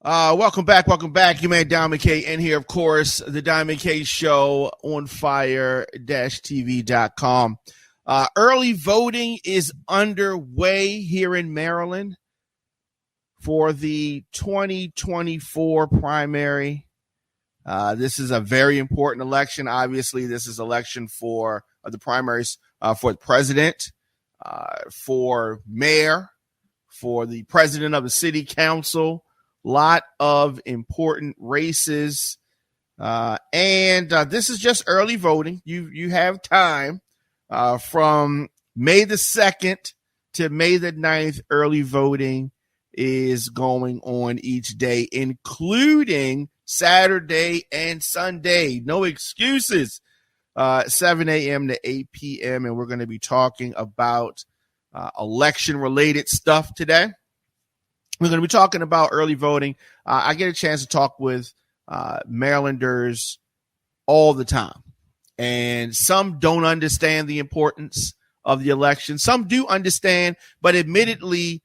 Welcome back. You man, djdiamondk in here, of course, the Diamond K Show on fire-tv.com. Early voting is underway here in Maryland for the 2024 primary. This is a very important election. Obviously, this is election for the primaries for the president, for mayor, for the president of the city council. Lot of important races, and this is just early voting. You have time from May the 2nd to May the 9th. Early voting is going on each day, including Saturday and Sunday. No excuses. 7 a.m. to 8 p.m. And we're going to be talking about election-related stuff today. We're going to be talking about early voting. I get a chance to talk with Marylanders all the time. And some don't understand the importance of the election. Some do understand, but admittedly,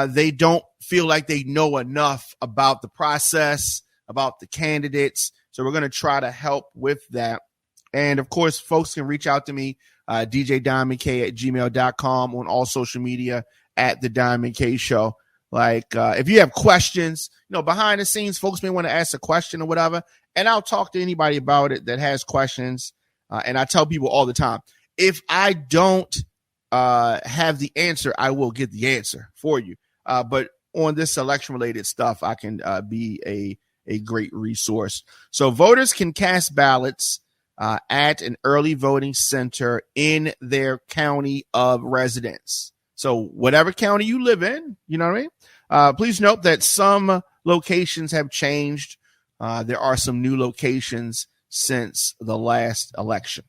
they don't feel like they know enough about the process, about the candidates. So we're going to try to help with that. And, of course, folks can reach out to me, djdiamondk@gmail.com, on all social media at The Diamond K Show. Like, if you have questions, behind the scenes, folks may want to ask a question or whatever, and I'll talk to anybody about it that has questions. And I tell people all the time, if I don't have the answer, I will get the answer for you. But on this election-related stuff, I can be a great resource. So voters can cast ballots at an early voting center in their county of residence. So whatever county you live in, you know what I mean? Please note that some locations have changed. There are some new locations since the last election.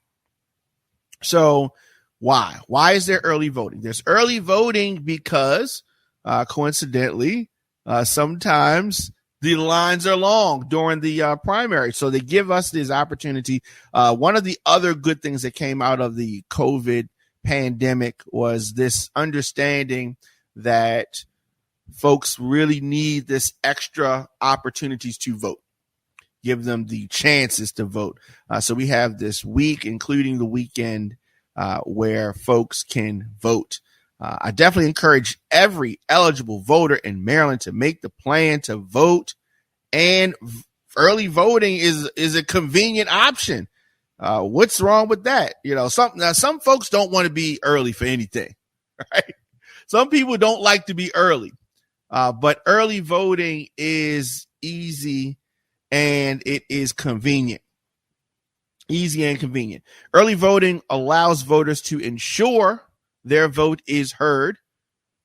So why? Why is there early voting? There's early voting because, coincidentally, sometimes the lines are long during the primary. So they give us this opportunity. One of the other good things that came out of the COVID pandemic was this understanding that folks really need this extra opportunities to vote, give them the chances to vote. So we have this week, including the weekend, where folks can vote. I definitely encourage every eligible voter in Maryland to make the plan to vote, and early voting is a convenient option. What's wrong with that? Some folks don't want to be early for anything, right? Some people don't like to be early, but early voting is easy and it is convenient. Easy and convenient. Early voting allows voters to ensure their vote is heard.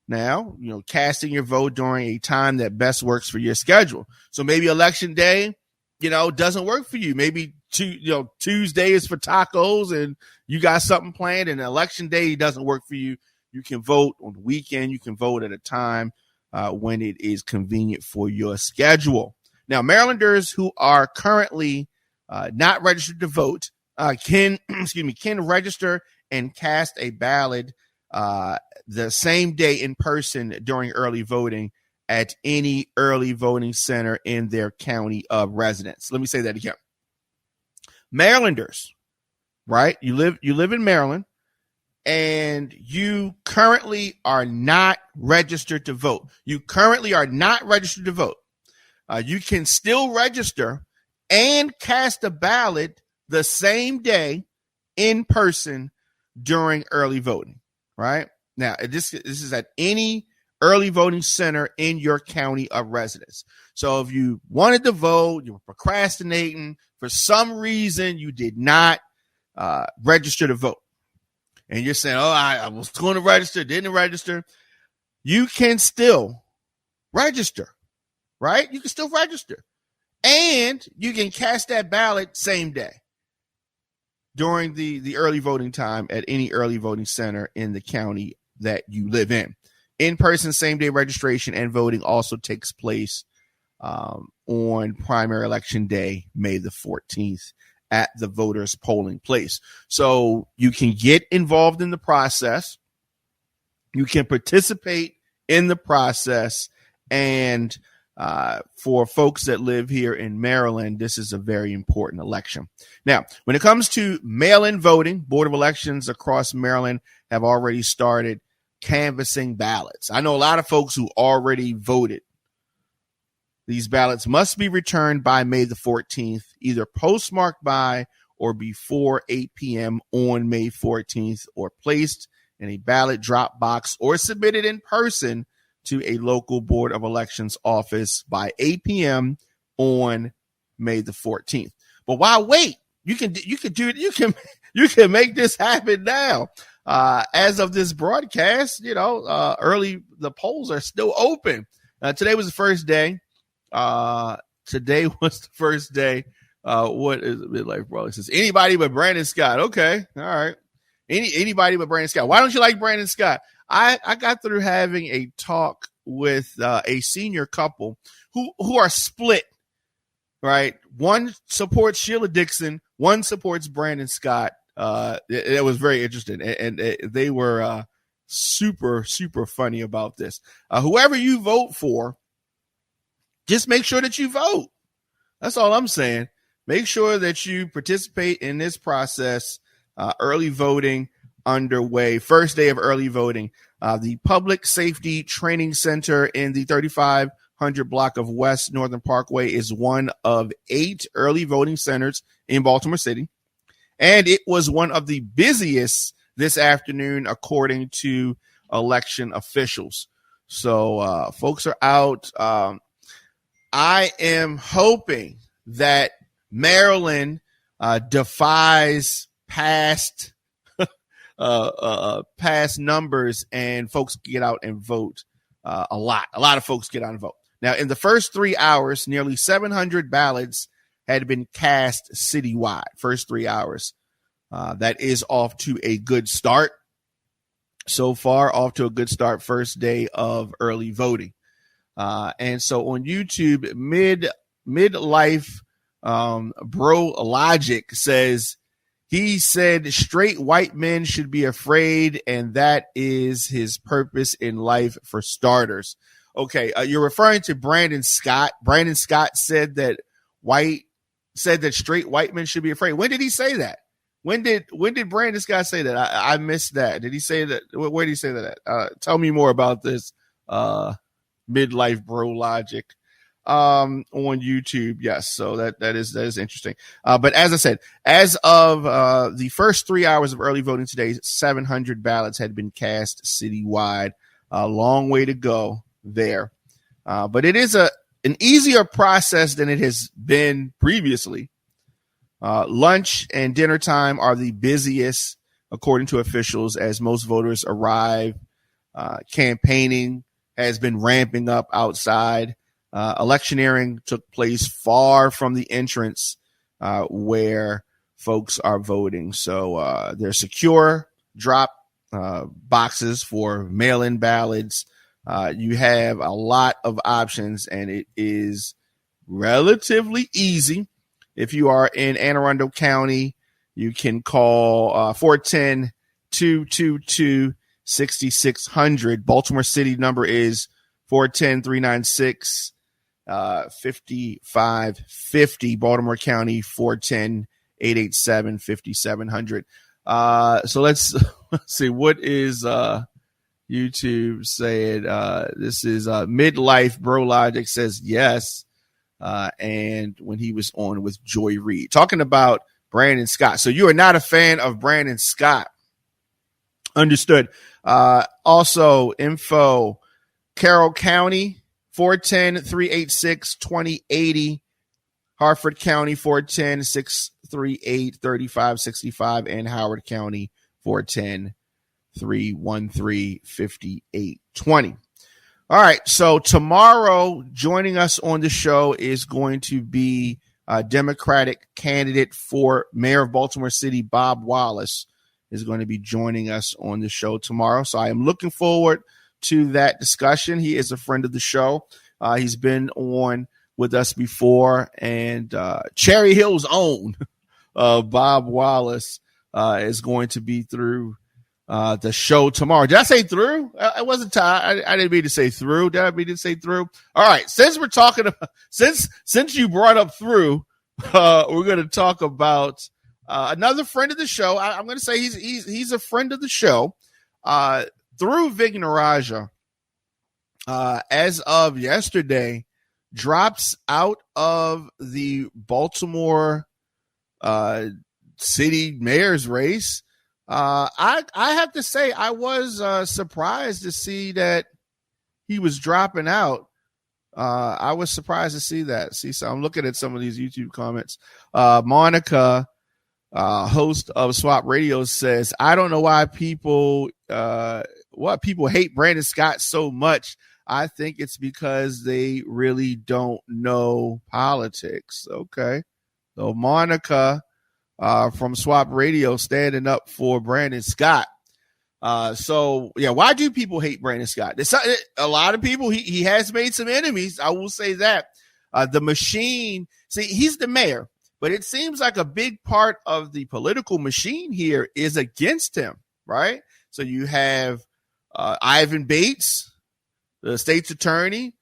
Now, casting your vote during a time that best works for your schedule. So maybe election day, doesn't work for you. Maybe Tuesday is for tacos and you got something planned, and election day doesn't work for you. You can vote on the weekend. You can vote at a time when it is convenient for your schedule. Now, Marylanders who are currently not registered to vote can register and cast a ballot the same day in person during early voting at any early voting center in their county of residence. Let me say that again. Marylanders, right? You live in Maryland and you currently are not registered to vote. You can still register and cast a ballot the same day in person during early voting, right? Now, this is at any early voting center in your county of residence. So if you wanted to vote, you were procrastinating, for some reason you did not register to vote, and you're saying, I was going to register, didn't register, you can still register, right? You can still register. And you can cast that ballot same day during the early voting time at any early voting center in the county that you live in. In-person same-day registration and voting also takes place on primary election day, May the 14th, at the voters' polling place. So you can get involved in the process. You can participate in the process and For folks that live here in Maryland, this is a very important election. Now, when it comes to mail-in voting, Board of Elections across Maryland have already started canvassing ballots. I know a lot of folks who already voted. These ballots must be returned by May the 14th, either postmarked by or before 8 p.m. on May 14th, or placed in a ballot drop box or submitted in person to a local Board of Elections office by 8 p.m. on May the 14th. But why wait? You can make this happen now. As of this broadcast, early, the polls are still open. Today was the first day. Today was the first day. What is Midlife Bro? It says anybody but Brandon Scott. Okay. All right. Anybody but Brandon Scott. Why don't you like Brandon Scott? I got through having a talk with a senior couple who are split, right? One supports Sheila Dixon, one supports Brandon Scott. It was very interesting, and they were super, super funny about this. Whoever you vote for, just make sure that you vote. That's all I'm saying. Make sure that you participate in this process. Early voting underway. First day of early voting. The Public Safety Training Center in the 3500 block of West Northern Parkway is one of 8 early voting centers in Baltimore City. And it was one of the busiest this afternoon, according to election officials. So folks are out. I am hoping that Maryland defies past numbers and folks get out and vote a lot. A lot of folks get out and vote. Now, in the first 3 hours, nearly 700 ballots had been cast citywide. First 3 hours. That is off to a good start. So far, off to a good start. First day of early voting. And so on YouTube, midlife Bro Logic says, he said straight white men should be afraid, and that is his purpose in life, for starters. Okay, you're referring to Brandon Scott. Brandon Scott said that straight white men should be afraid. When did he say that? When did Brandon Scott say that? I missed that. Did he say that? Where did he say that at? Tell me more about this. Midlife Bro Logic on YouTube. Yes, so that is interesting. But as I said, as of the first 3 hours of early voting today, 700 ballots had been cast citywide. A long way to go there. But it is an easier process than it has been previously. Lunch and dinner time are the busiest, according to officials, as most voters arrive. Campaigning has been ramping up outside. Electioneering took place far from the entrance where folks are voting. So they're secure drop boxes for mail-in ballots. You have a lot of options, and it is relatively easy. If you are in Anne Arundel County, you can call 410-222-6600. Baltimore City number is 410-396-5550. Baltimore County 410-887-5700. So let's see, what is YouTube saying? This is Midlife Bro Logic says yes. And when he was on with Joy Reid, talking about Brandon Scott. So you are not a fan of Brandon Scott. Understood. Also, info, Carroll County, 410-386-2080. Harford County, 410-638-3565. And Howard County, 410-313-5820. All right, so tomorrow, joining us on the show is going to be a Democratic candidate for mayor of Baltimore City, Bob Wallace, is going to be joining us on the show tomorrow. So I am looking forward to that discussion. He is a friend of the show. He's been on with us before, and Cherry Hill's own Bob Wallace is going to be through the show tomorrow. Did I say through? I wasn't. I didn't mean to say through. Did I mean to say through? All right. Since we're talking about, since you brought up through, we're going to talk about another friend of the show. I'm going to say he's a friend of the show. Thiru Vignarajah, as of yesterday, drops out of the Baltimore city mayor's race. I have to say I was surprised to see that he was dropping out. I was surprised to see that. So I'm looking at some of these YouTube comments. Monica, host of Swap Radio, says, I don't know why people hate Brandon Scott so much. I think it's because they really don't know politics. Okay. So Monica, from Swap Radio, standing up for Brandon Scott. Why do people hate Brandon Scott? A lot of people, he has made some enemies. I will say that. The machine, see, he's the mayor, but it seems like a big part of the political machine here is against him, right? So you have Ivan Bates, the state's attorney,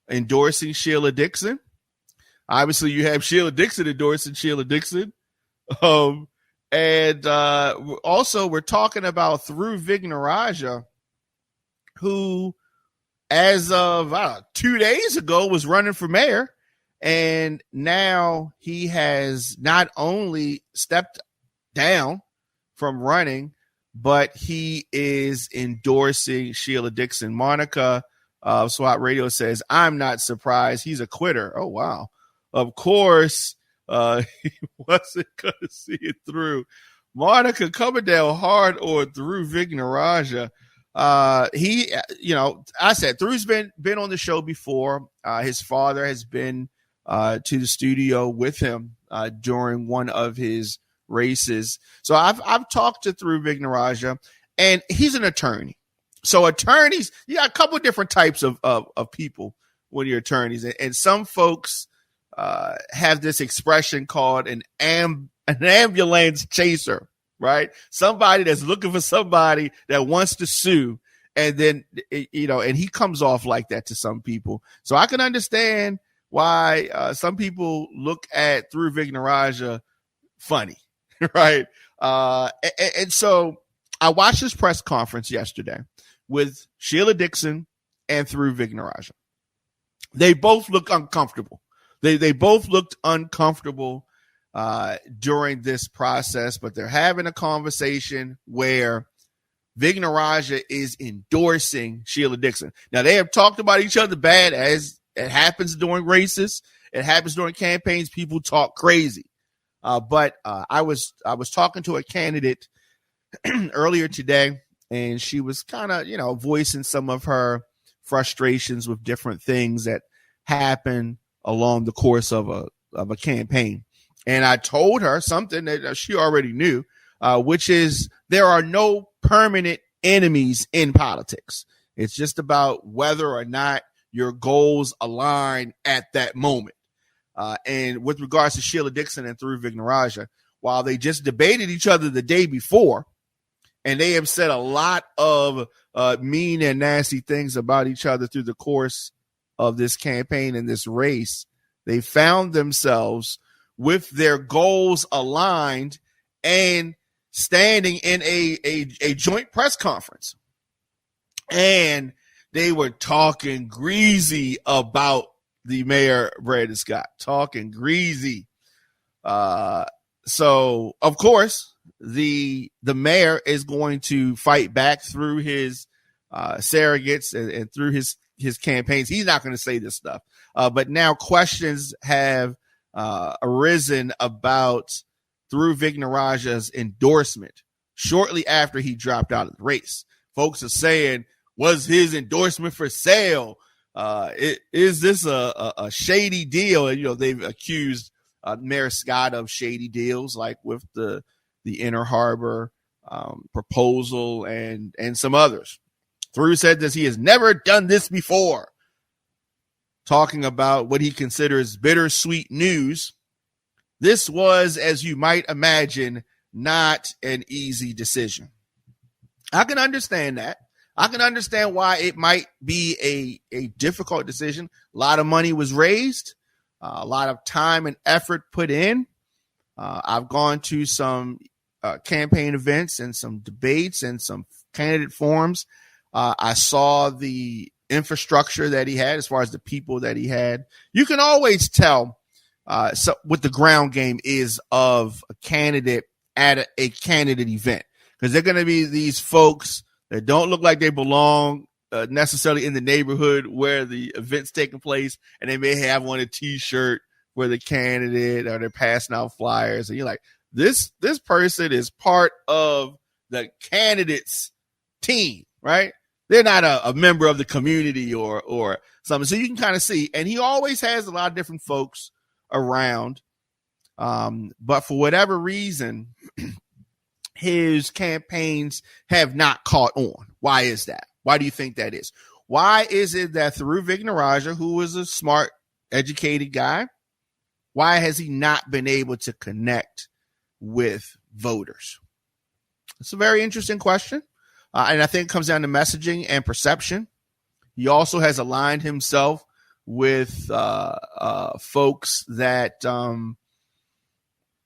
endorsing Sheila Dixon. Obviously, you have Sheila Dixon endorsing Sheila Dixon. Also, we're talking about Thiru Vignarajah, who, as of 2 days ago, was running for mayor, and now he has not only stepped down from running, but he is endorsing Sheila Dixon. Monica of SWAT Radio says, I'm not surprised. He's a quitter. Oh, wow. Of course, he wasn't going to see it through. Monica coming down hard on Thiru Vignarajah. I said Thiru's been on the show before. His father has been to the studio with him during one of his races. So I've talked to Thiru Vignarajah, and he's an attorney. So attorneys, you got a couple different types of people when you're attorneys, and some folks have this expression called an ambulance chaser, right? Somebody that's looking for somebody that wants to sue, and then and he comes off like that to some people. So I can understand why some people look at Thiru Vignarajah funny, right? And so I watched this press conference yesterday with Sheila Dixon and Thiru Vignarajah. They both look uncomfortable. They both looked uncomfortable during this process, but they're having a conversation where Vignarajah is endorsing Sheila Dixon. Now, they have talked about each other bad, as it happens during races. It happens during campaigns. People talk crazy. But I was talking to a candidate earlier today, and she was kind of, voicing some of her frustrations with different things that happen along the course of a campaign. And I told her something that she already knew, which is there are no permanent enemies in politics. It's just about whether or not your goals align at that moment. And with regards to Sheila Dixon and Thiru Vignarajah, while they just debated each other the day before, and they have said a lot of mean and nasty things about each other through the course of this campaign and this race, they found themselves with their goals aligned and standing in a joint press conference. And they were talking greasy about the mayor, Brandon Scott, talking greasy. So, of course, the mayor is going to fight back through his surrogates and through his campaigns. He's not going to say this stuff. But now questions have arisen about Thiru Vignarajah's endorsement shortly after he dropped out of the race. Folks are saying, was his endorsement for sale? Is this a shady deal? And, they've accused Mayor Scott of shady deals, like with the Inner Harbor proposal and some others. Thiru said that he has never done this before, talking about what he considers bittersweet news. This was, as you might imagine, not an easy decision. I can understand that. I can understand why it might be a difficult decision. A lot of money was raised, a lot of time and effort put in. I've gone to some campaign events and some debates and some candidate forums. I saw the infrastructure that he had as far as the people that he had. You can always tell what the ground game is of a candidate at a candidate event, because they're going to be these folks that don't look like they belong necessarily in the neighborhood where the event's taking place, and they may have on a T-shirt where the candidate, or they're passing out flyers, and you're like, this person is part of the candidate's team, right? They're not a member of the community or something. So you can kind of see, and he always has a lot of different folks around, but for whatever reason, his campaigns have not caught on. Why is that? Why do you think that is? Why is it that Thiru Vignarajah, who is a smart, educated guy, why has he not been able to connect with voters? It's a very interesting question. And I think it comes down to messaging and perception. He also has aligned himself with folks that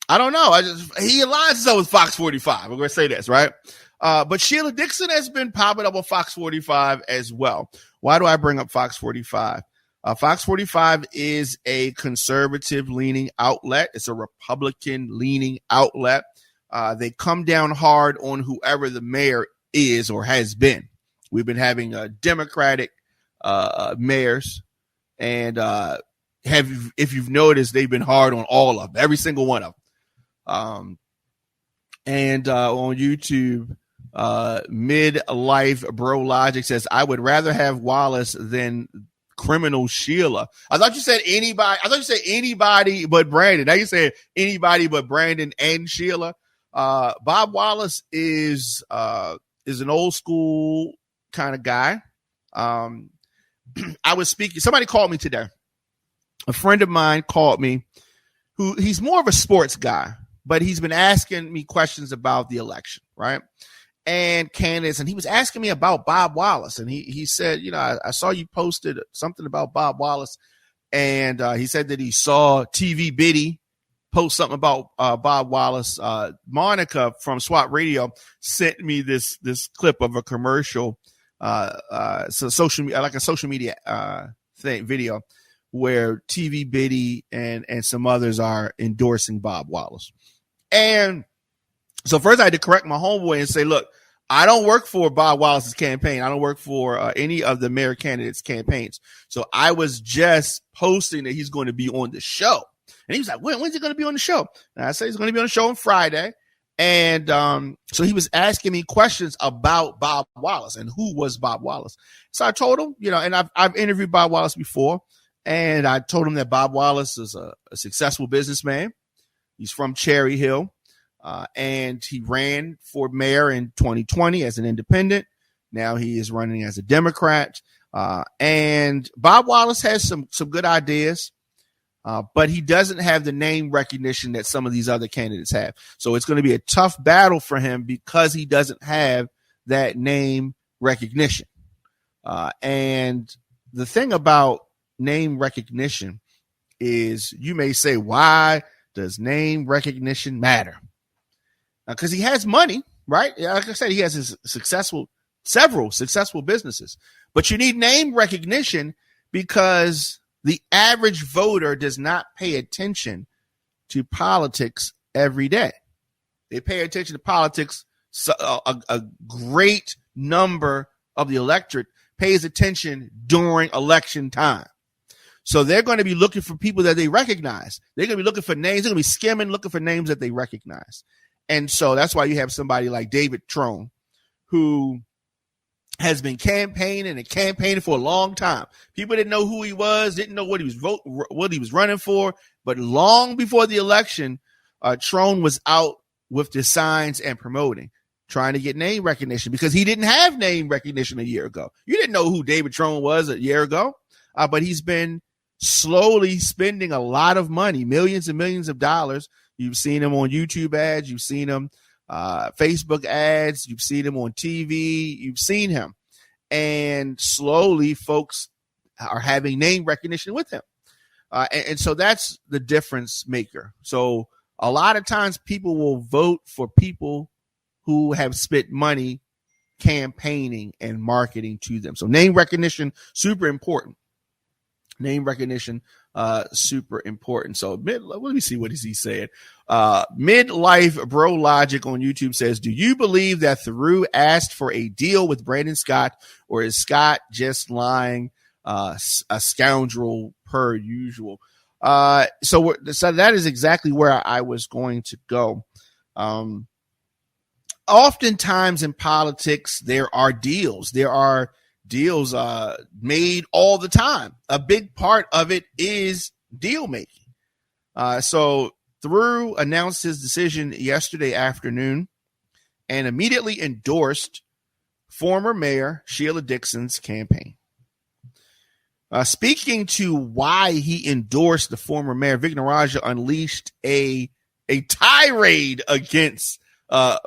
I don't know. He aligns himself with Fox 45. I'm going to say this, right? But Sheila Dixon has been popping up on Fox 45 as well. Why do I bring up Fox 45? Fox 45 is a conservative-leaning outlet. It's a Republican-leaning outlet. They come down hard on whoever the mayor is or has been. We've been having Democratic mayors, and if you've noticed, they've been hard on all of them, every single one of them. And on YouTube, Midlife Bro Logic says, I would rather have Wallace than criminal Sheila. I thought you said anybody. I thought you said anybody but Brandon. Now you said anybody but Brandon and Sheila. Bob Wallace is an old school kind of guy. I was speaking. Somebody called me today. A friend of mine called me. He's more of a sports guy, but he's been asking me questions about the election, right? And candidates, and he was asking me about Bob Wallace, and he said, I saw you posted something about Bob Wallace, and he said that he saw TV Biddy post something about Bob Wallace. Monica from SWAT Radio sent me this clip of a commercial, social media video where TV Biddy and some others are endorsing Bob Wallace. And so first I had to correct my homeboy and say, look, I don't work for Bob Wallace's campaign. I don't work for any of the mayor candidates' campaigns. So I was just posting that he's going to be on the show. And he was like, when's he going to be on the show? And I said he's going to be on the show on Friday. And so he was asking me questions about Bob Wallace and who was Bob Wallace. So I told him, and I've interviewed Bob Wallace before. And I told him that Bob Wallace is a successful businessman. He's from Cherry Hill. And he ran for mayor in 2020 as an independent. Now he is running as a Democrat. And Bob Wallace has some good ideas, but he doesn't have the name recognition that some of these other candidates have. So it's going to be a tough battle for him because he doesn't have that name recognition. And the thing about name recognition is, you may say, why does name recognition matter? Because he has money, right? Like I said, he has several successful businesses, but you need name recognition because the average voter does not pay attention to politics every day. They pay attention to politics. So a great number of the electorate pays attention during election time. So they're going to be looking for people that they recognize. They're going to be looking for names. They're going to be skimming, looking for names that they recognize. And so that's why you have somebody like David Trone, who has been campaigning for a long time. People didn't know who he was, didn't know what he was running for. But long before the election, Trone was out with the signs and promoting, trying to get name recognition, because he didn't have name recognition a year ago. You didn't know who David Trone was a year ago, but he's been slowly spending a lot of money, millions and millions of dollars. You've seen him on YouTube ads. You've seen him Facebook ads. You've seen him on TV. You've seen him. And slowly folks are having name recognition with him. And so that's the difference maker. So a lot of times people will vote for people who have spent money campaigning and marketing to them. So name recognition, super important. Name recognition, super important. So let me see what he said. Midlife Bro Logic on YouTube says, do you believe that Thiru asked for a deal with Brandon Scott, or is Scott just lying? A scoundrel per usual. So that is exactly where I was going to go. Oftentimes in politics, there are deals. There are deals made all the time. A big part of it is deal making. So Thiru announced his decision yesterday afternoon and immediately endorsed former Mayor Sheila Dixon's campaign. Speaking to why he endorsed the former mayor, Vignarajah unleashed a tirade against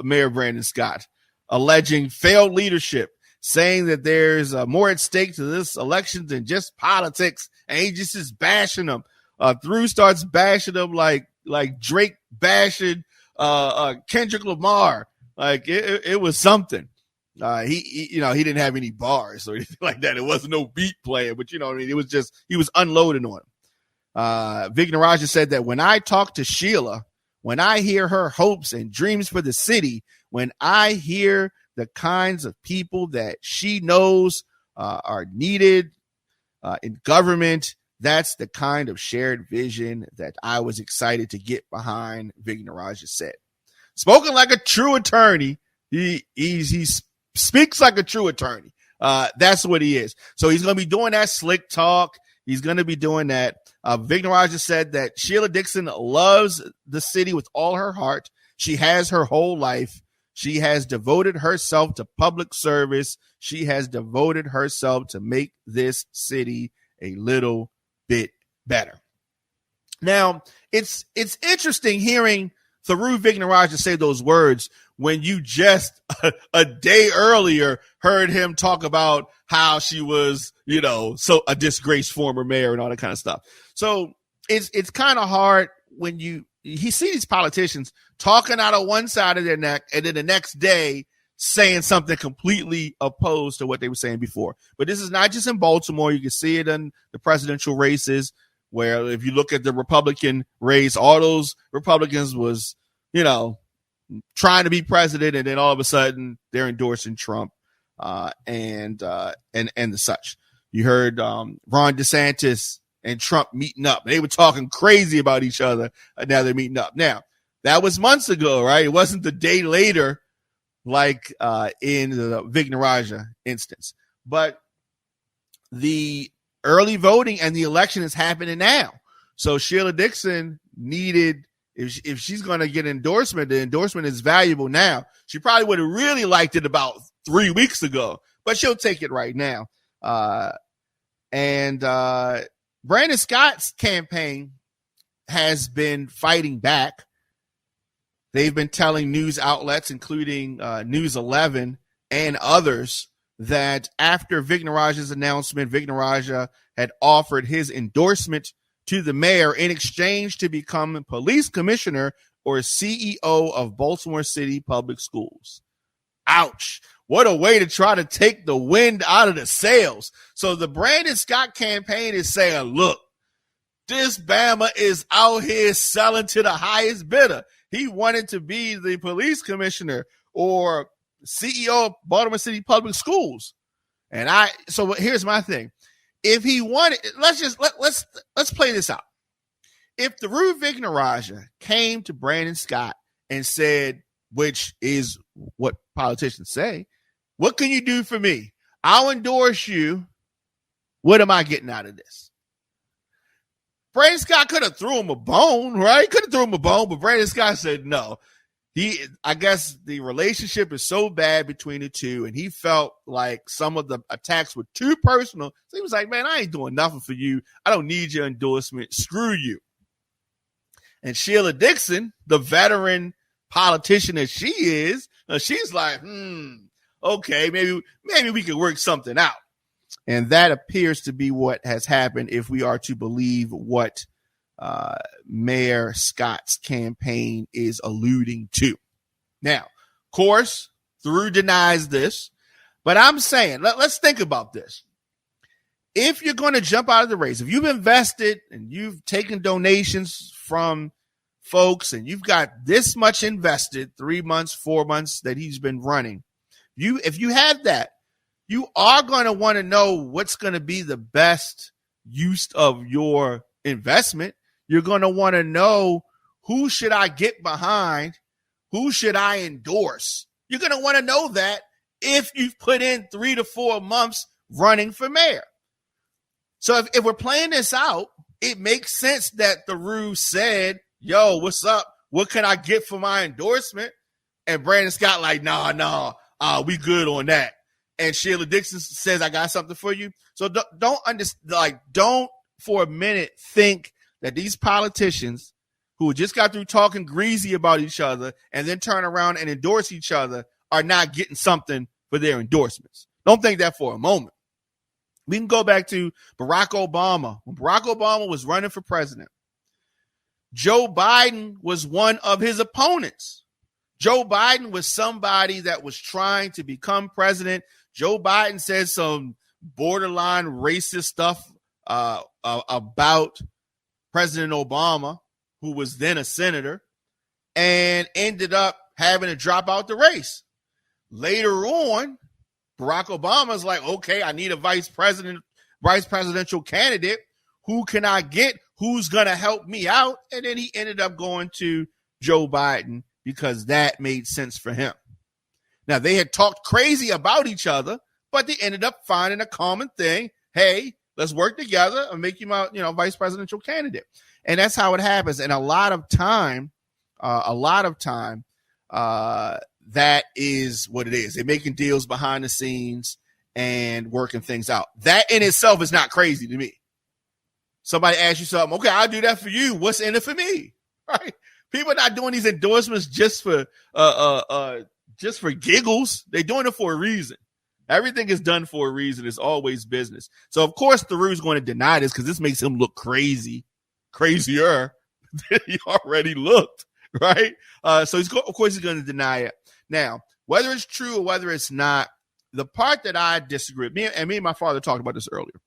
Mayor Brandon Scott, alleging failed leadership, saying that there's more at stake to this election than just politics, and he just is bashing them. Thiru starts bashing them like Drake bashing Kendrick Lamar. Like it was something. He didn't have any bars or anything like that. It wasn't no beat playing, but you know what I mean? It was just, he was unloading on him. Vignarajah said that when I talk to Sheila, when I hear her hopes and dreams for the city, when I hear the kinds of people that she knows are needed in government, that's the kind of shared vision that I was excited to get behind, Vignarajah said. Spoken like a true attorney, he speaks like a true attorney. That's what he is. So he's going to be doing that slick talk. He's going to be doing that. Vignarajah said that Sheila Dixon loves the city with all her heart. She has her whole life. She has devoted herself to public service. She has devoted herself to make this city a little bit better. Now, it's interesting hearing Thiru Vignarajah say those words when you just a day earlier heard him talk about how she was, so a disgraced former mayor and all that kind of stuff. So it's kind of hard when you see these politicians talking out of one side of their neck and then the next day saying something completely opposed to what they were saying before. But this is not just in Baltimore. You can see it in the presidential races, where if you look at the Republican race, all those Republicans was, trying to be president, and then all of a sudden they're endorsing Trump and the such. You heard Ron DeSantis and Trump meeting up. They were talking crazy about each other, and now they're meeting up. Now, that was months ago, right? It wasn't the day later like in the Vignarajah instance. But the early voting and the election is happening now. So Sheila Dixon needed, if she's going to get endorsement, the endorsement is valuable now. She probably would have really liked it about 3 weeks ago, but she'll take it right now. And Brandon Scott's campaign has been fighting back. They've been telling news outlets, including News 11 and others, that after Vignarajah's announcement, Vignarajah had offered his endorsement to the mayor in exchange to become police commissioner or CEO of Baltimore City Public Schools. Ouch. What a way to try to take the wind out of the sails. So the Brandon Scott campaign is saying, look, this Bama is out here selling to the highest bidder. He wanted to be the police commissioner or CEO of Baltimore City Public Schools. So here's my thing. If he wanted, let's play this out. If Thiru Vignarajah came to Brandon Scott and said, which is what politicians say, what can you do for me? I'll endorse you. What am I getting out of this? Brandon Scott could have threw him a bone, right? Could have threw him a bone, but Brandon Scott said no. I guess the relationship is so bad between the two, and he felt like some of the attacks were too personal. So he was like, man, I ain't doing nothing for you. I don't need your endorsement. Screw you. And Sheila Dixon, the veteran politician as she is, she's like, okay, maybe we could work something out. And that appears to be what has happened if we are to believe what Mayor Scott's campaign is alluding to. Now, of course, Thiru denies this, but I'm saying, let's think about this. If you're going to jump out of the race, if you've invested and you've taken donations from folks and you've got this much invested, 3 months, 4 months that he's been running, if you have that, you are going to want to know what's going to be the best use of your investment. You're going to want to know, who should I get behind? Who should I endorse? You're going to want to know that if you've put in 3 to 4 months running for mayor. So if we're playing this out, it makes sense that Thiru said, yo, what's up? What can I get for my endorsement? And Brandon Scott like, nah, we good on that. And Sheila Dixon says, I got something for you. So don't for a minute think that these politicians who just got through talking greasy about each other and then turn around and endorse each other are not getting something for their endorsements. Don't think that for a moment. We can go back to Barack Obama. When Barack Obama was running for president, Joe Biden was one of his opponents. Joe Biden was somebody that was trying to become president. Joe Biden said some borderline racist stuff about President Obama, who was then a senator, and ended up having to drop out the race. Later on, Barack Obama's like, okay, I need a vice presidential candidate. Who can I get? Who's going to help me out? And then he ended up going to Joe Biden because that made sense for him. Now, they had talked crazy about each other, but they ended up finding a common thing. Hey, let's work together and make you my, vice presidential candidate. And that's how it happens. And a lot of time, that is what it is. They're making deals behind the scenes and working things out. That in itself is not crazy to me. Somebody asks you something, okay, I'll do that for you. What's in it for me? Right? People are not doing these endorsements just for giggles. They're doing it for a reason. Everything is done for a reason. It's always business. So of course Thiru's going to deny this because this makes him look crazier than he already looked. Right? So he's going to deny it. Now, whether it's true or whether it's not, the part that I disagree with, me and my father talked about this earlier.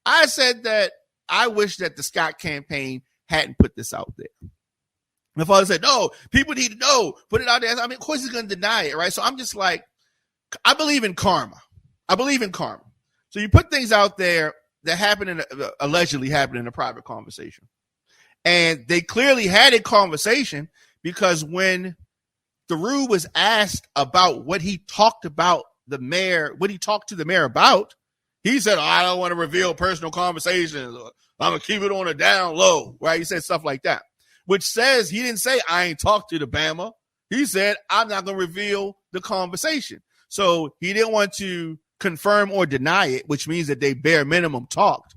I said that I wish that the Scott campaign hadn't put this out there. My father said, no, people need to know, put it out there. I mean, of course he's going to deny it, right? So I'm just like, I believe in karma. So you put things out there that allegedly happened in a private conversation. And they clearly had a conversation because when Thiru was asked about what he talked to the mayor about, he said, I don't want to reveal personal conversations. I'm going to keep it on a down low, right? He said stuff like that, which says he didn't say, I ain't talked to the Bama. He said, I'm not going to reveal the conversation. So he didn't want to confirm or deny it, which means that they bare minimum talked.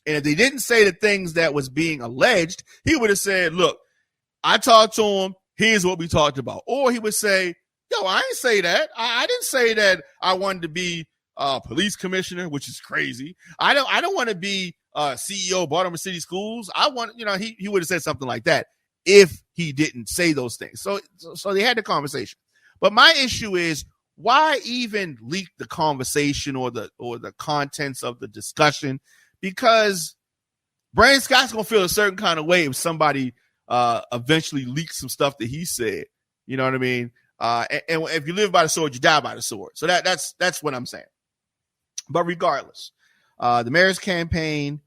And if they didn't say the things that was being alleged, he would have said, look, I talked to him. Here's what we talked about. Or he would say, yo, I didn't say that. I didn't say that I wanted to be police commissioner, which is crazy. I don't want to be CEO of Baltimore City Schools. He would have said something like that if he didn't say those things. So they had the conversation. But my issue is, why even leak the conversation or the contents of the discussion? Because Brandon Scott's gonna feel a certain kind of way if somebody eventually leaks some stuff that he said. You know what I mean? And if you live by the sword, you die by the sword. So that's what I'm saying. But regardless, the mayor's campaign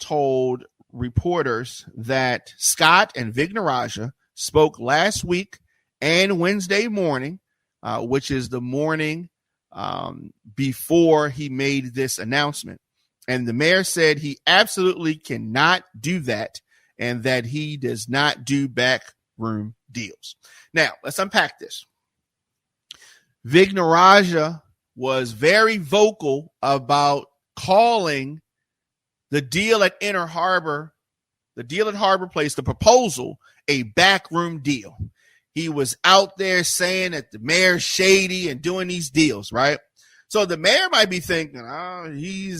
told reporters that Scott and Vignarajah spoke last week and Wednesday morning, which is the morning before he made this announcement. And the mayor said he absolutely cannot do that and that he does not do backroom deals. Now, let's unpack this. Vignarajah was very vocal about calling the deal at Inner Harbor, the deal at Harbor Place, the proposal, a backroom deal. he was out there saying that the mayor's shady and doing these deals, right? So the mayor might be thinking, he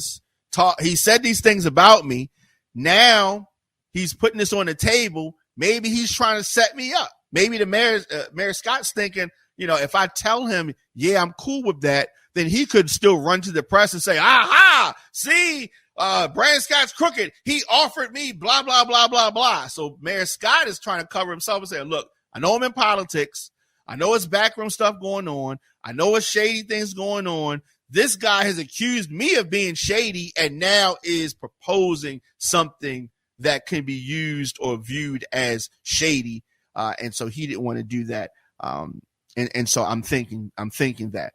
said these things about me. Now he's putting this on the table. Maybe he's trying to set me up. Maybe the Mayor Scott's thinking, if I tell him, yeah, I'm cool with that, then he could still run to the press and say, aha, see, Brandon Scott's crooked. He offered me blah, blah, blah, blah, blah. So Mayor Scott is trying to cover himself and saying, look, I know I'm in politics. I know it's backroom stuff going on. I know it's shady things going on. This guy has accused me of being shady and now is proposing something that can be used or viewed as shady. And so he didn't want to do that. And so I'm thinking that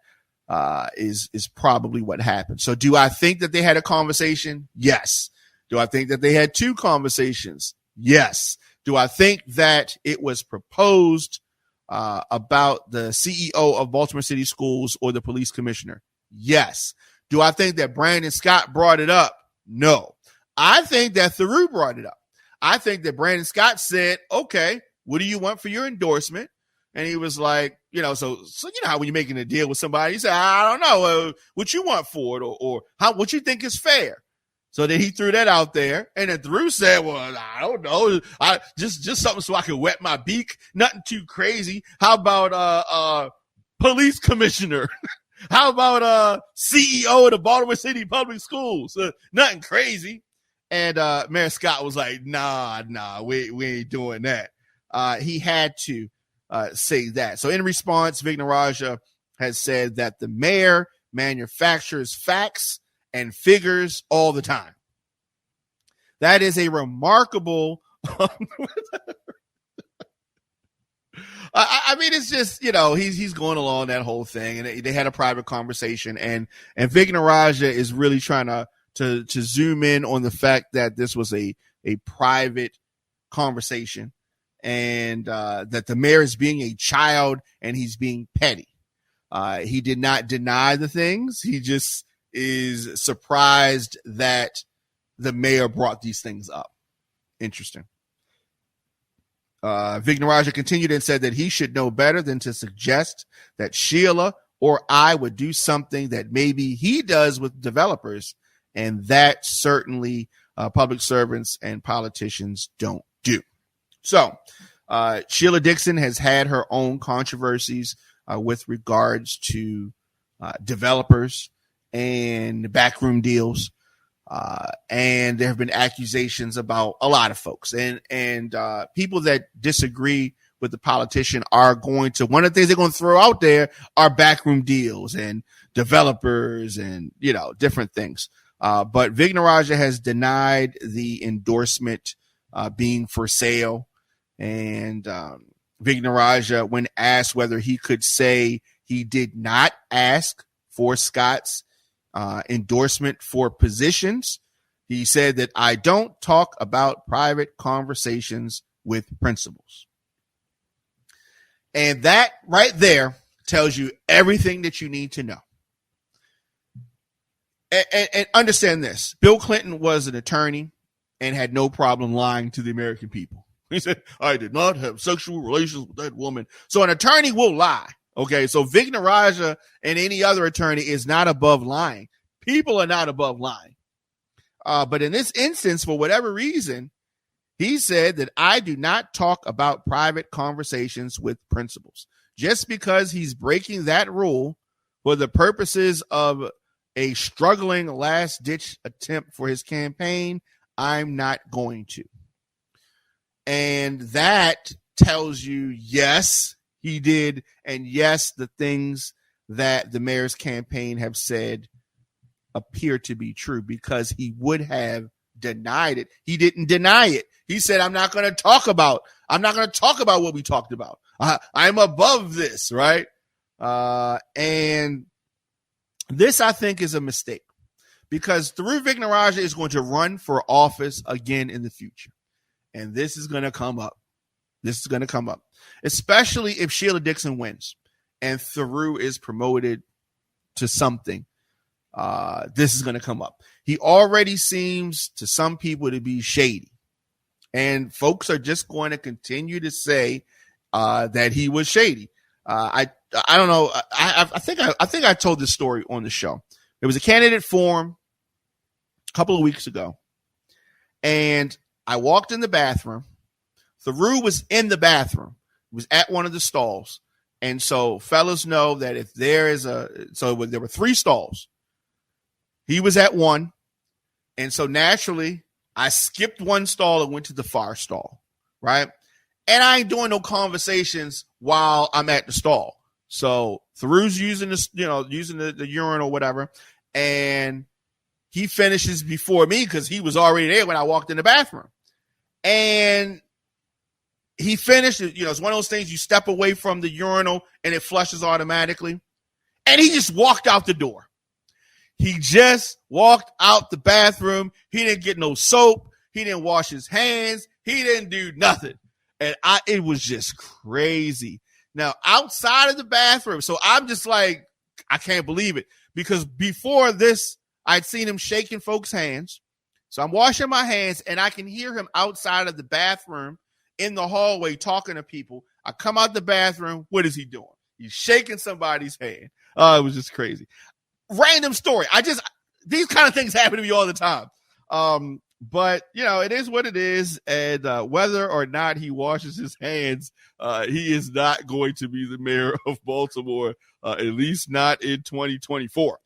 is probably what happened. So do I think that they had a conversation? Yes. Do I think that they had two conversations? Yes. Do I think that it was proposed about the CEO of Baltimore City Schools or the police commissioner? Yes. Do I think that Brandon Scott brought it up? No. I think that Thiru brought it up. I think that Brandon Scott said, okay, what do you want for your endorsement? And he was like, so how when you're making a deal with somebody, you say, I don't know what you want for it or what you think is fair. So then he threw that out there. And then Thiru said, well, I don't know. Just something so I can wet my beak. Nothing too crazy. How about police commissioner? How about CEO of the Baltimore City Public Schools? Nothing crazy. And Mayor Scott was like, nah, we ain't doing that. He had to say that. So in response, Vignarajah has said that the mayor manufactures facts and figures all the time. That is a remarkable. I mean, it's just, he's going along that whole thing, and they had a private conversation, and Vignarajah is really trying to zoom in on the fact that this was a private conversation, and that the mayor is being a child and he's being petty. He did not deny the things. He just is surprised that the mayor brought these things up. Interesting. Vignarajah continued and said that he should know better than to suggest that Sheila or I would do something that maybe he does with developers, and that certainly public servants and politicians don't do. So Sheila Dixon has had her own controversies with regards to developers and backroom deals. And there have been accusations about a lot of folks and people that disagree with the politician are going to, one of the things they're going to throw out there are backroom deals and developers and, different things. But Vignarajah has denied the endorsement being for sale. And Vignarajah, when asked whether he could say he did not ask for Scott's endorsement for positions, he said that I don't talk about private conversations with principals. And that right there tells you everything that you need to know. And understand this. Bill Clinton was an attorney and had no problem lying to the American people. He said, I did not have sexual relations with that woman. So an attorney will lie. Okay, so Vignarajah and any other attorney is not above lying. People are not above lying. But in this instance, for whatever reason, he said that I do not talk about private conversations with principals. Just because he's breaking that rule for the purposes of a struggling last-ditch attempt for his campaign, I'm not going to. And that tells you, yes, he did. And yes, the things that the mayor's campaign have said appear to be true, because he would have denied it. He didn't deny it. He said, I'm not going to talk about what we talked about. I'm above this, right? And this, I think, is a mistake, because Thiru Vignarajah is going to run for office again in the future. And this is going to come up. This is going to come up, especially if Sheila Dixon wins and Thiru is promoted to something. This is going to come up. He already seems to some people to be shady, and folks are just going to continue to say that he was shady. I don't know. I think I told this story on the show. There was a candidate forum a couple of weeks ago, and I walked in the bathroom. Thiru was in the bathroom. He was at one of the stalls. And so fellas know that if there is there were 3 stalls. He was at one. And so naturally, I skipped one stall and went to the far stall, right? And I ain't doing no conversations while I'm at the stall. So Thiru's using this, using the urine or whatever. And he finishes before me because he was already there when I walked in the bathroom. And he finished, it's one of those things you step away from the urinal and it flushes automatically. And he just walked out the door. He just walked out the bathroom. He didn't get no soap. He didn't wash his hands. He didn't do nothing. And it was just crazy. Now, outside of the bathroom, so I'm just like, I can't believe it. Because before this, I'd seen him shaking folks' hands. So I'm washing my hands, and I can hear him outside of the bathroom in the hallway talking to people. I come out the bathroom. What is he doing? He's shaking somebody's hand. It was just crazy. Random story. These kind of things happen to me all the time. But it is what it is. And whether or not he washes his hands, he is not going to be the mayor of Baltimore, at least not in 2024.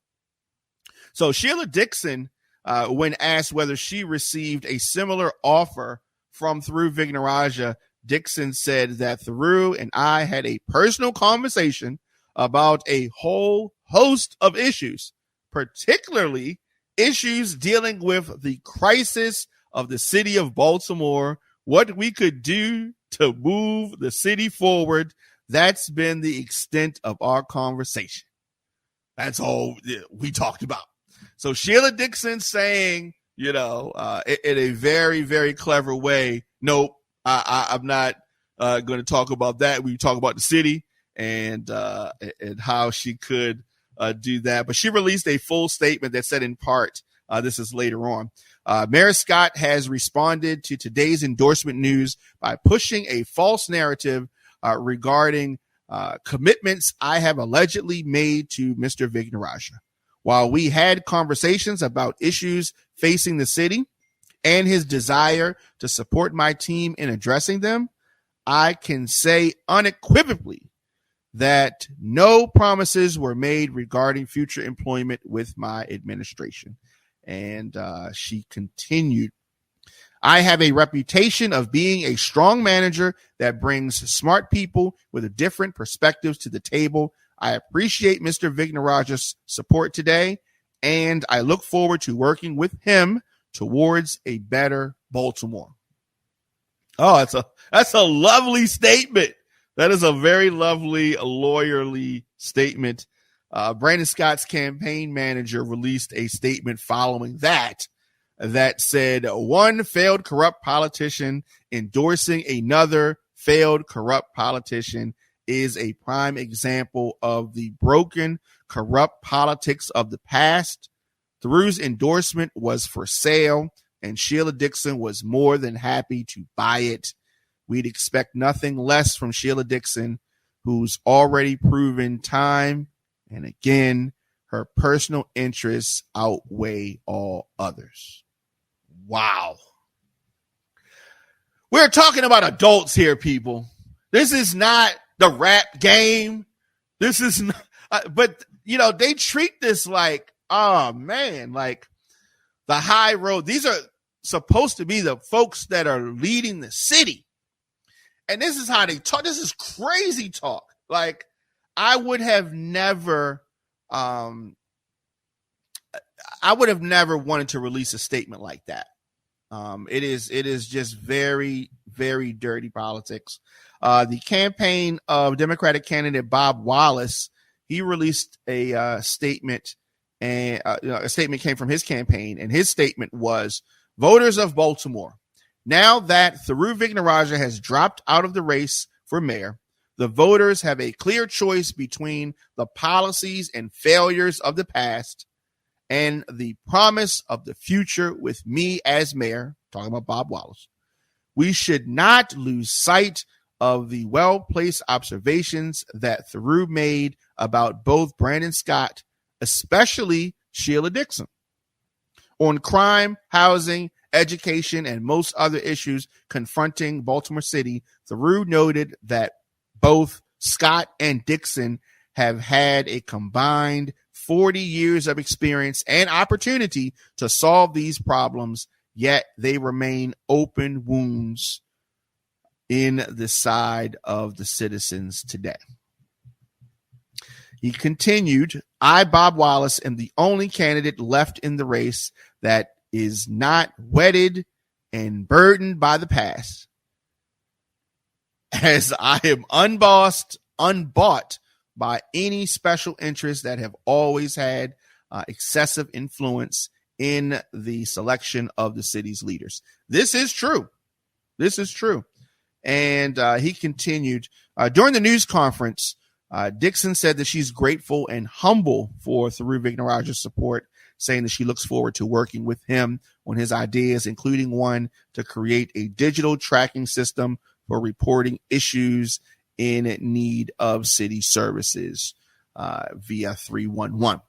So Sheila Dixon, when asked whether she received a similar offer from Thiru Vignarajah, Dixon said that Thiru and I had a personal conversation about a whole host of issues, particularly issues dealing with the crisis of the city of Baltimore, what we could do to move the city forward. That's been the extent of our conversation. That's all we talked about. So Sheila Dixon saying, in a very, very clever way, nope, I'm not going to talk about that. We talk about the city and how she could do that. But she released a full statement that said in part, this is later on, Mayor Scott has responded to today's endorsement news by pushing a false narrative regarding commitments I have allegedly made to Mr. Vignarajah. While we had conversations about issues facing the city and his desire to support my team in addressing them, I can say unequivocally that no promises were made regarding future employment with my administration. And she continued, I have a reputation of being a strong manager that brings smart people with different perspectives to the table. I appreciate Mr. Vignarajah's support today, and I look forward to working with him towards a better Baltimore. Oh, that's a lovely statement. That is a very lovely, lawyerly statement. Brandon Scott's campaign manager released a statement following that said one failed corrupt politician endorsing another failed corrupt politician is a prime example of the broken, corrupt politics of the past. Thiru's endorsement was for sale, and Sheila Dixon was more than happy to buy it. We'd expect nothing less from Sheila Dixon, who's already proven time and again, her personal interests outweigh all others. Wow. We're talking about adults here, people. This is not the rap game. This is not, but they treat this like, oh man, like the high road. These are supposed to be the folks that are leading the city. And this is how they talk. This is crazy talk. Like I would have never wanted to release a statement like that. It is just very, very dirty politics. The campaign of Democratic candidate Bob Wallace, he released a statement, and a statement came from his campaign, and his statement was, voters of Baltimore, now that Thiru Vignarajah has dropped out of the race for mayor, the voters have a clear choice between the policies and failures of the past and the promise of the future with me as mayor, talking about Bob Wallace. We should not lose sight of the well-placed observations that Thiru made about both Brandon Scott, especially Sheila Dixon, on crime, housing, education, and most other issues confronting Baltimore City. Thiru noted that both Scott and Dixon have had a combined 40 years of experience and opportunity to solve these problems, yet they remain open wounds in the side of the citizens today. He continued, I, Bob Wallace, am the only candidate left in the race that is not wedded and burdened by the past, as I am unbought by any special interests that have always had excessive influence in the selection of the city's leaders. This is true. And he continued, during the news conference, Dixon said that she's grateful and humble for Thiru Vignarajah's support, saying that she looks forward to working with him on his ideas, including one to create a digital tracking system for reporting issues in need of city services via 311.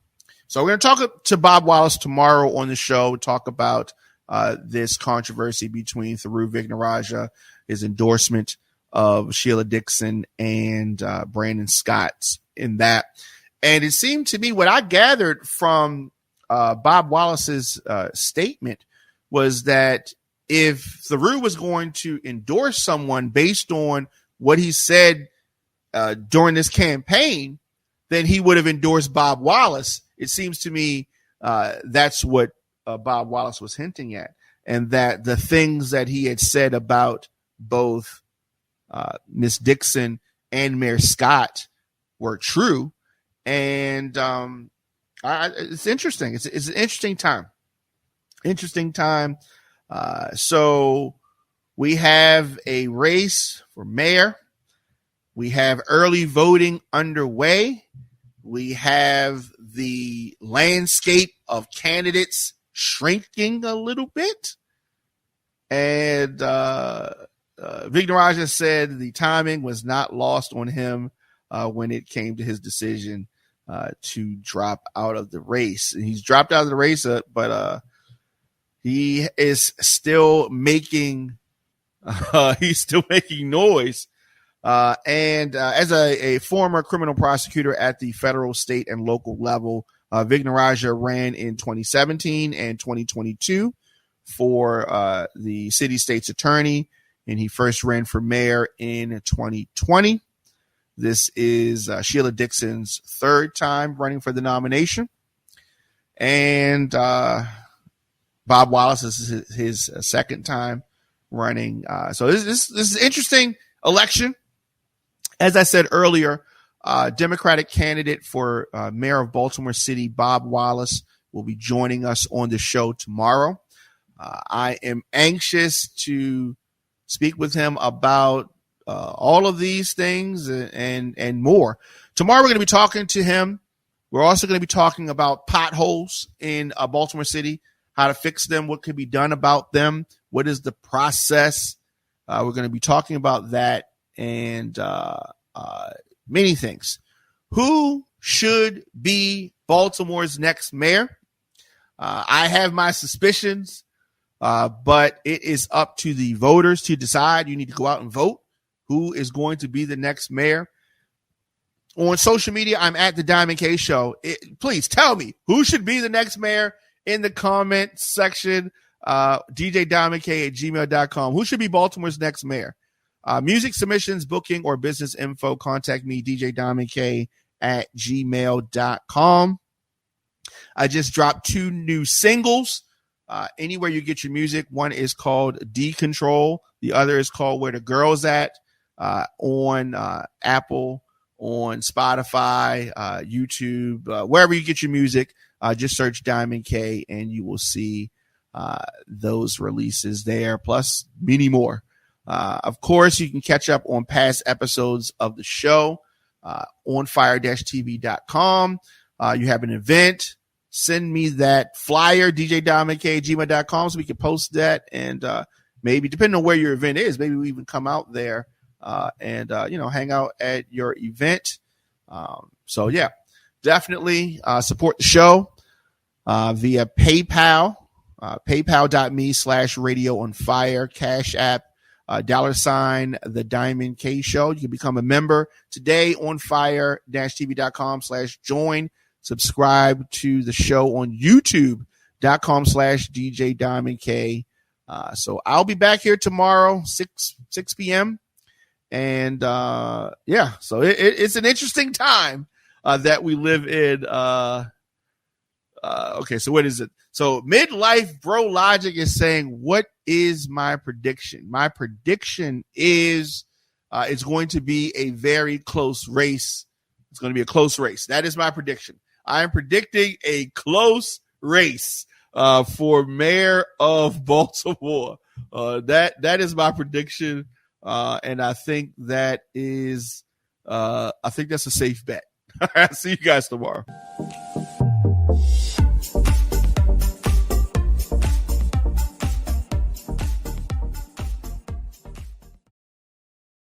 So we're going to talk to Bob Wallace tomorrow on the show, talk about this controversy between Thiru Vignarajah, his endorsement of Sheila Dixon, and Brandon Scott in that. And it seemed to me, what I gathered from Bob Wallace's statement was that if Thiru was going to endorse someone based on what he said during this campaign, then he would have endorsed Bob Wallace. It seems to me that's what Bob Wallace was hinting at, and that the things that he had said about both Miss Dixon and Mayor Scott were true. And it's interesting. It's an interesting time. So we have a race for mayor. We have early voting underway. We have the landscape of candidates shrinking a little bit. And Vignarajah said the timing was not lost on him when it came to his decision to drop out of the race. And he's dropped out of the race, but he is still making noise. And as a former criminal prosecutor at the federal, state, and local level, Vignarajah ran in 2017 and 2022 for the city state's attorney, and he first ran for mayor in 2020. This is Sheila Dixon's third time running for the nomination, and Bob Wallace is his second time running. So this is an interesting election. As I said earlier, Democratic candidate for mayor of Baltimore City, Bob Wallace, will be joining us on the show tomorrow. I am anxious to speak with him about all of these things and more. Tomorrow we're going to be talking to him. We're also going to be talking about potholes in Baltimore City, how to fix them, what could be done about them, what is the process. We're going to be talking about that and many things. Who should be Baltimore's next mayor? I have my suspicions, but it is up to the voters to decide. You need to go out and vote who is going to be the next mayor. On social media, I'm at the Diamond K Show. Please tell me who should be the next mayor in the comment section. djdiamondk@gmail.com. Who should be Baltimore's next mayor? Music submissions, booking, or business info, contact me, djdiamondk@gmail.com. I just dropped 2 new singles. Anywhere you get your music. One is called Decontrol. The other is called Where the Girls At, on Apple, on Spotify, YouTube, wherever you get your music. Just search Diamond K and you will see those releases there, plus many more. Of course, you can catch up on past episodes of the show on fire-tv.com. You have an event. Send me that flyer, djdiamondk@gmail.com, so we can post that. And maybe, depending on where your event is, maybe we even come out there and hang out at your event. So yeah, definitely support the show via PayPal, paypal.me/radio on fire, Cash App, $ the Diamond K Show. You can become a member today on fire-tv.com/join. Subscribe to the show on youtube.com/djdiamondk. So I'll be back here tomorrow, 6 p.m. And so it's an interesting time that we live in. Okay, so what is it? So Midlife Bro Logic is saying, what is my prediction? My prediction is it's going to be a very close race. It's going to be a close race. That is my prediction. I am predicting a close race for mayor of Baltimore. That is my prediction. And I think that is, I think that's a safe bet. See you guys tomorrow.